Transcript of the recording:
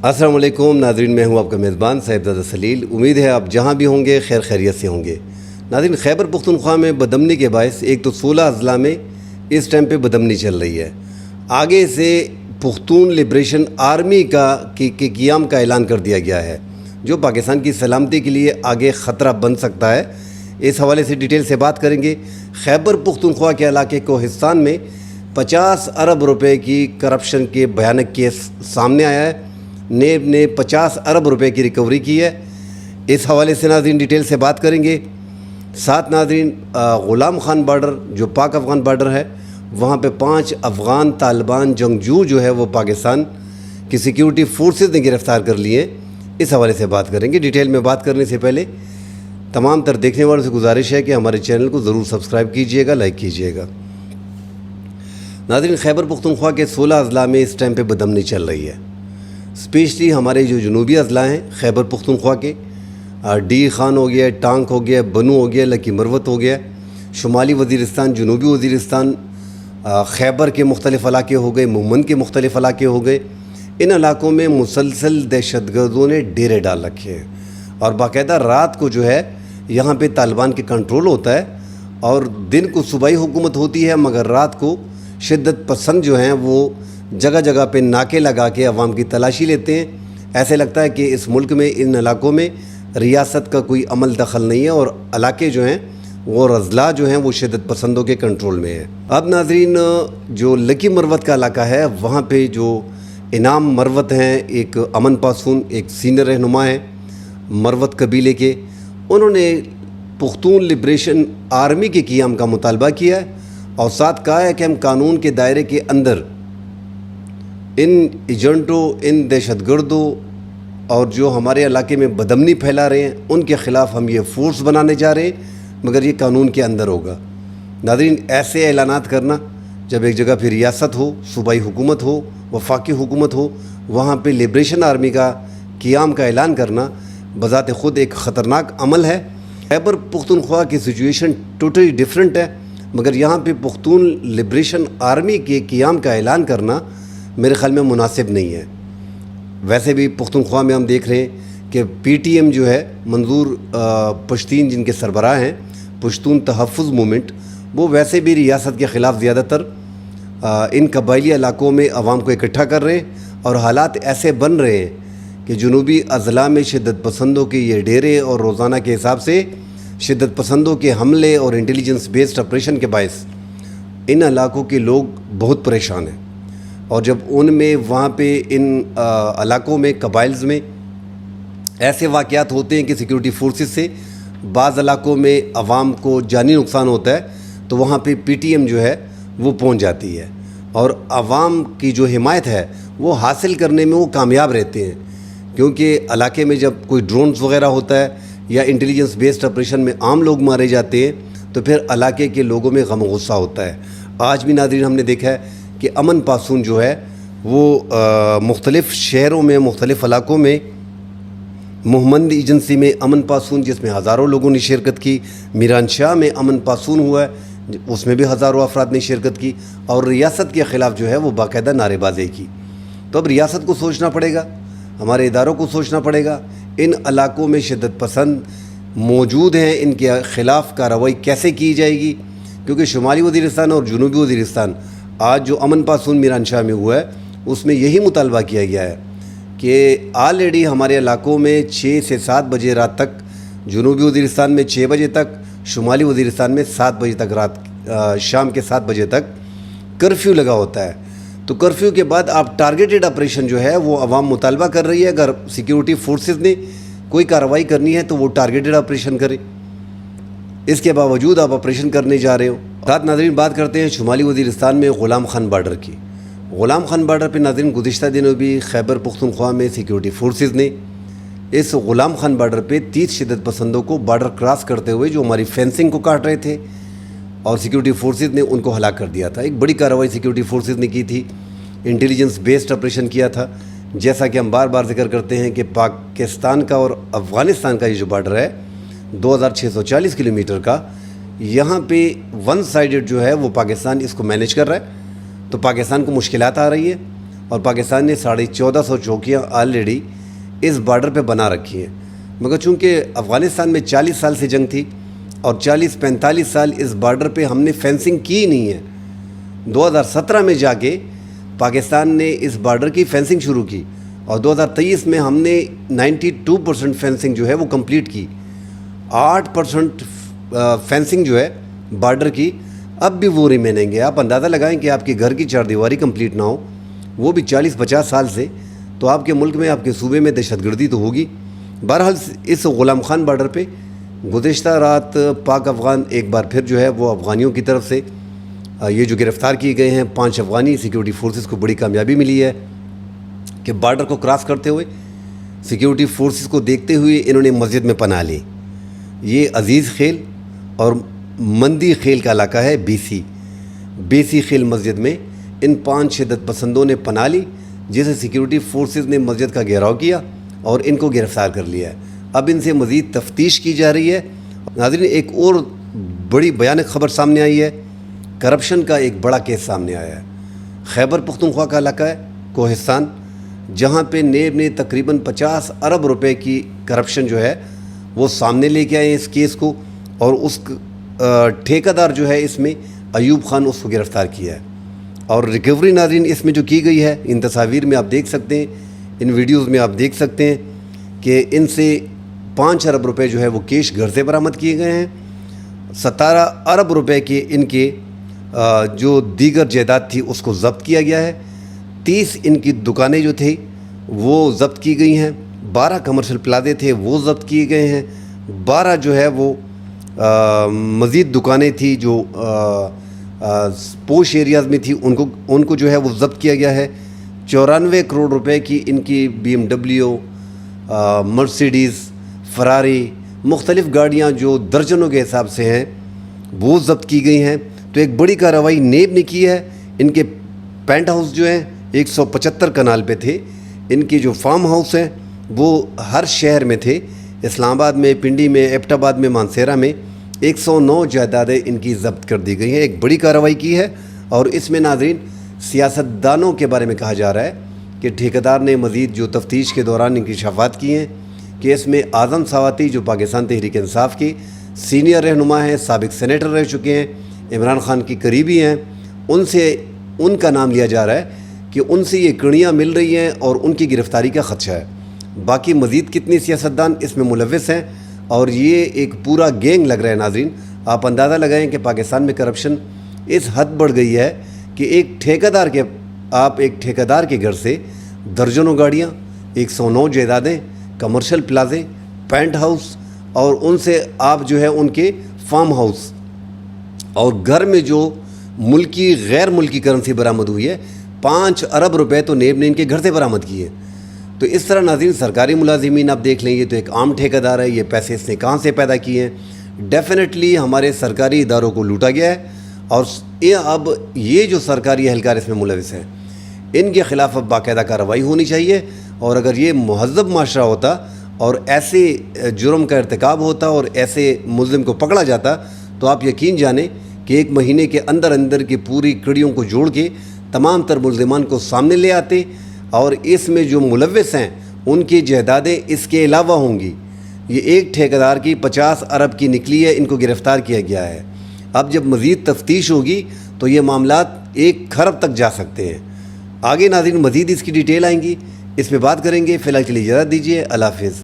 السلام علیکم ناظرین، میں ہوں آپ کا میزبان صاحبزادہ سلیل۔ امید ہے آپ جہاں بھی ہوں گے خیر خیریت سے ہوں گے۔ ناظرین، خیبر پختونخوا میں بدامنی کے باعث ایک تو 16 اضلاع میں اس ٹائم پہ بدامنی چل رہی ہے۔ آگے سے پختون لبریشن آرمی کے قیام کا اعلان کر دیا گیا ہے، جو پاکستان کی سلامتی کے لیے آگے خطرہ بن سکتا ہے۔ اس حوالے سے ڈیٹیل سے بات کریں گے۔ خیبر پختونخوا کے علاقے کوہستان میں 50 ارب روپے کی کرپشن کے بھیانک کیس سامنے آیا ہے۔ نیب نے 50 ارب روپے کی ریکوری کی ہے۔ اس حوالے سے ناظرین ڈیٹیل سے بات کریں گے۔ ساتھ ناظرین غلام خان بارڈر جو پاک افغان بارڈر ہے، وہاں پہ 5 افغان طالبان جنگجو جو ہے وہ پاکستان کی سیکیورٹی فورسز نے گرفتار کر لیے ہیں۔ اس حوالے سے بات کریں گے۔ ڈیٹیل میں بات کرنے سے پہلے تمام تر دیکھنے والوں سے گزارش ہے کہ ہمارے چینل کو ضرور سبسکرائب کیجئے گا، لائک کیجئے گا۔ ناظرین، خیبر پختونخوا کے 16 اضلاع میں اس ٹائم پہ بدامنی چل رہی ہے۔ اسپیشلی ہمارے جو جنوبی اضلاع ہیں خیبر پختونخوا کے، ڈی خان ہو گیا، ٹانک ہو گیا، بنو ہو گیا، لکی مروت ہو گیا، شمالی وزیرستان، جنوبی وزیرستان، خیبر کے مختلف علاقے ہو گئے، مومند کے مختلف علاقے ہو گئے۔ ان علاقوں میں مسلسل دہشت گردوں نے ڈیرے ڈال رکھے ہیں، اور باقاعدہ رات کو جو ہے یہاں پہ طالبان کے کنٹرول ہوتا ہے، اور دن کو صوبائی حکومت ہوتی ہے، مگر رات کو شدت پسند جو ہیں وہ جگہ جگہ پہ ناکے لگا کے عوام کی تلاشی لیتے ہیں۔ ایسے لگتا ہے کہ اس ملک میں ان علاقوں میں ریاست کا کوئی عمل دخل نہیں ہے، اور علاقے جو ہیں وہ اضلاع جو ہیں وہ شدت پسندوں کے کنٹرول میں ہیں۔ اب ناظرین، جو لکی مروت کا علاقہ ہے، وہاں پہ جو انعام مروت ہیں، ایک امن پاسون ایک سینئر رہنما ہیں مروت قبیلے کے، انہوں نے پختون لبریشن آرمی کے قیام کا مطالبہ کیا ہے، اور ساتھ کہا ہے کہ ہم قانون کے دائرے کے اندر ان ایجنٹوں، ان دہشت گردوں اور جو ہمارے علاقے میں بدامنی پھیلا رہے ہیں ان کے خلاف ہم یہ فورس بنانے جا رہے ہیں، مگر یہ قانون کے اندر ہوگا۔ ناظرین، ایسے اعلانات کرنا جب ایک جگہ پہ ریاست ہو، صوبائی حکومت ہو، وفاقی حکومت ہو، وہاں پہ لبریشن آرمی کا قیام کا اعلان کرنا بذات خود ایک خطرناک عمل ہے۔ خیبر پختونخوا کی سچویشن ٹوٹلی ڈیفرنٹ ہے، مگر یہاں پہ پختون لبریشن آرمی کے قیام کا اعلان کرنا میرے خیال میں مناسب نہیں ہے۔ ویسے بھی پختونخوا میں ہم دیکھ رہے ہیں کہ پی ٹی ایم جو ہے، منظور پشتین جن کے سربراہ ہیں، پشتون تحفظ مومنٹ، وہ ویسے بھی ریاست کے خلاف زیادہ تر ان قبائلی علاقوں میں عوام کو اکٹھا کر رہے ہیں، اور حالات ایسے بن رہے ہیں کہ جنوبی اضلاع میں شدت پسندوں کے یہ ڈیرے اور روزانہ کے حساب سے شدت پسندوں کے حملے اور انٹیلیجنس بیسڈ آپریشن کے باعث ان علاقوں کے لوگ بہت پریشان ہیں۔ اور جب ان میں وہاں پہ ان علاقوں میں قبائلز میں ایسے واقعات ہوتے ہیں کہ سیکیورٹی فورسز سے بعض علاقوں میں عوام کو جانی نقصان ہوتا ہے، تو وہاں پہ پی ٹی ایم جو ہے وہ پہنچ جاتی ہے، اور عوام کی جو حمایت ہے وہ حاصل کرنے میں وہ کامیاب رہتے ہیں، کیونکہ علاقے میں جب کوئی ڈرونز وغیرہ ہوتا ہے یا انٹیلیجنس بیسڈ آپریشن میں عام لوگ مارے جاتے ہیں، تو پھر علاقے کے لوگوں میں غم و غصہ ہوتا ہے۔ آج بھی ناظرین ہم نے دیکھا ہے کہ امن پاسون جو ہے وہ مختلف شہروں میں، مختلف علاقوں میں، مومند ایجنسی میں امن پاسون جس میں ہزاروں لوگوں نے شرکت کی، میران شاہ میں امن پاسون ہوا ہے، اس میں بھی ہزاروں افراد نے شرکت کی، اور ریاست کے خلاف جو ہے وہ باقاعدہ نعرے بازی کی۔ تو اب ریاست کو سوچنا پڑے گا، ہمارے اداروں کو سوچنا پڑے گا، ان علاقوں میں شدت پسند موجود ہیں، ان کے خلاف کارروائی کیسے کی جائے گی، کیونکہ شمالی وزیرستان اور جنوبی وزیرستان آج جو امن پاسون میران شاہ میں ہوا ہے اس میں یہی مطالبہ کیا گیا ہے کہ آلریڈی ہمارے علاقوں میں 6 سے 7 بجے رات تک، جنوبی وزیرستان میں 6 بجے تک، شمالی وزیرستان میں 7 بجے تک، شام کے 7 بجے تک کرفیو لگا ہوتا ہے۔ تو کرفیو کے بعد آپ ٹارگیٹڈ آپریشن جو ہے وہ عوام مطالبہ کر رہی ہے، اگر سیکیورٹی فورسز نے کوئی کارروائی کرنی ہے تو وہ ٹارگیٹڈ آپریشن کرے، اس کے باوجود آپ آپریشن کرنے جا رہے ہو۔ ساتھ ناظرین بات کرتے ہیں شمالی وزیرستان میں غلام خان بارڈر کی۔ غلام خان بارڈر پہ ناظرین گزشتہ دنوں بھی خیبر پختونخوا میں سیکیورٹی فورسز نے اس غلام خان بارڈر پہ 30 شدت پسندوں کو بارڈر کراس کرتے ہوئے جو ہماری فینسنگ کو کاٹ رہے تھے، اور سیکیورٹی فورسز نے ان کو ہلاک کر دیا تھا۔ ایک بڑی کارروائی سیکیورٹی فورسز نے کی تھی، انٹیلیجنس بیسڈ آپریشن کیا تھا۔ جیسا کہ ہم بار بار ذکر کرتے ہیں کہ پاکستان کا اور افغانستان کا یہ جو بارڈر ہے 2640 کلومیٹر کا، یہاں پہ ون سائیڈڈ جو ہے وہ پاکستان اس کو مینیج کر رہا ہے، تو پاکستان کو مشکلات آ رہی ہے۔ اور پاکستان نے 1450 چوکیاں آلریڈی اس بارڈر پہ بنا رکھی ہیں، مگر چونکہ افغانستان میں 40 سال سے جنگ تھی اور 40-45 سال اس بارڈر پہ ہم نے فینسنگ کی نہیں ہے، 2017 میں جا کے پاکستان نے اس بارڈر کی فینسنگ شروع کی اور 2023 میں ہم نے 92% فینسنگ جو ہے وہ کمپلیٹ کی، 8% فینسنگ جو ہے بارڈر کی اب بھی وہ ریمیننگ ہے۔ آپ اندازہ لگائیں کہ آپ کے گھر کی چار دیواری کمپلیٹ نہ ہو، وہ بھی 40-50 سال سے، تو آپ کے ملک میں، آپ کے صوبے میں دہشت گردی تو ہوگی۔ بہرحال اس غلام خان بارڈر پہ گزشتہ رات پاک افغان ایک بار پھر جو ہے وہ افغانیوں کی طرف سے یہ جو گرفتار کیے گئے ہیں 5 افغانی سیکیورٹی فورسز کو بڑی کامیابی ملی ہے کہ بارڈر کو کراس کرتے ہوئے سیکیورٹی فورسز کو دیکھتے ہوئے انہوں نے مسجد میں پناہ لی۔ یہ عزیز خیل اور مندی خیل کا علاقہ ہے، بیسی خیل مسجد میں ان 5 شدت پسندوں نے پناہ لی، جسے سیکیورٹی فورسز نے مسجد کا گھیراؤ کیا اور ان کو گرفتار کر لیا ہے۔ اب ان سے مزید تفتیش کی جا رہی ہے۔ ناظرین، ایک اور بڑی بھیانک خبر سامنے آئی ہے، کرپشن کا ایک بڑا کیس سامنے آیا ہے۔ خیبر پختونخوا کا علاقہ ہے کوہستان، جہاں پہ نیب نے تقریباً 50 ارب روپے کی کرپشن جو ہے وہ سامنے لے کے آئے ہیں اس کیس کو، اور اس ٹھیکیدار جو ہے اس میں ایوب خان، اس کو گرفتار کیا ہے۔ اور ریکوری ناظرین اس میں جو کی گئی ہے، ان تصاویر میں آپ دیکھ سکتے ہیں، ان ویڈیوز میں آپ دیکھ سکتے ہیں کہ ان سے 5 ارب روپے جو ہے وہ کیش گھر سے برآمد کیے گئے ہیں، 17 ارب روپے کے ان کے جو دیگر جائیداد تھی اس کو ضبط کیا گیا ہے، 30 ان کی دکانیں جو تھیں وہ ضبط کی گئی ہیں، 12 کمرشل پلازے تھے وہ ضبط کیے گئے ہیں، 12 جو ہے وہ مزید دکانیں تھیں جو پوش ایریاز میں تھی، ان کو جو ہے وہ ضبط کیا گیا ہے۔ 94 کروڑ روپے کی ان کی BMW، مرسیڈیز، فراری، مختلف گاڑیاں جو درجنوں کے حساب سے ہیں وہ ضبط کی گئی ہیں۔ تو ایک بڑی کارروائی نیب نے کی ہے۔ ان کے پینٹ ہاؤس جو ہیں 175 کنال پہ تھے، ان کے جو فارم ہاؤس ہیں وہ ہر شہر میں تھے، اسلام آباد میں، پنڈی میں، ایبٹ آباد میں، مانسیرا میں 109 جائیدادیں ان کی ضبط کر دی گئی ہیں۔ ایک بڑی کارروائی کی ہے، اور اس میں ناظرین سیاستدانوں کے بارے میں کہا جا رہا ہے کہ ٹھیکیدار نے مزید جو تفتیش کے دوران انکشافات کیے ہیں کہ اس میں اعظم سواتی جو پاکستان تحریک انصاف کی سینئر رہنما ہیں، سابق سینیٹر رہ چکے ہیں، عمران خان کی قریبی ہیں، ان کا نام لیا جا رہا ہے کہ ان سے یہ کڑیاں مل رہی ہیں اور ان کی گرفتاری کا خدشہ ہے۔ باقی مزید کتنی سیاستدان اس میں ملوث ہیں، اور یہ ایک پورا گینگ لگ رہا ہے۔ ناظرین، آپ اندازہ لگائیں کہ پاکستان میں کرپشن اس حد بڑھ گئی ہے کہ ایک ٹھیکیدار کے گھر سے درجنوں گاڑیاں، 109 جائیدادیں، کمرشل پلازے، پینٹ ہاؤس، اور ان سے آپ جو ہے ان کے فارم ہاؤس، اور گھر میں جو ملکی غیر ملکی کرنسی برآمد ہوئی ہے 5 ارب روپے تو نیب نے ان کے گھر سے برآمد کیے۔ تو اس طرح ناظرین سرکاری ملازمین آپ دیکھ لیں، یہ تو ایک عام ٹھیکیدار ہے، یہ پیسے اس نے کہاں سے پیدا کیے ہیں؟ ڈیفینیٹلی ہمارے سرکاری اداروں کو لوٹا گیا ہے، اور اب یہ جو سرکاری اہلکار اس میں ملوث ہیں ان کے خلاف اب باقاعدہ کارروائی ہونی چاہیے۔ اور اگر یہ مہذب معاشرہ ہوتا اور ایسے جرم کا ارتکاب ہوتا اور ایسے ملزم کو پکڑا جاتا، تو آپ یقین جانیں کہ 1 مہینے کے اندر کی پوری کڑیوں کو جوڑ کے تمام تر ملزمان کو سامنے لے آتے، اور اس میں جو ملوث ہیں ان کی جائیدادیں اس کے علاوہ ہوں گی۔ یہ ایک ٹھیکیدار کی 50 ارب کی نکلی ہے، ان کو گرفتار کیا گیا ہے۔ اب جب مزید تفتیش ہوگی تو یہ معاملات 1 کھرب تک جا سکتے ہیں۔ آگے ناظرین مزید اس کی ڈیٹیل آئیں گی، اس پہ بات کریں گے۔ فی الحال کے لیے اجازت دیجیے، اللہ حافظ۔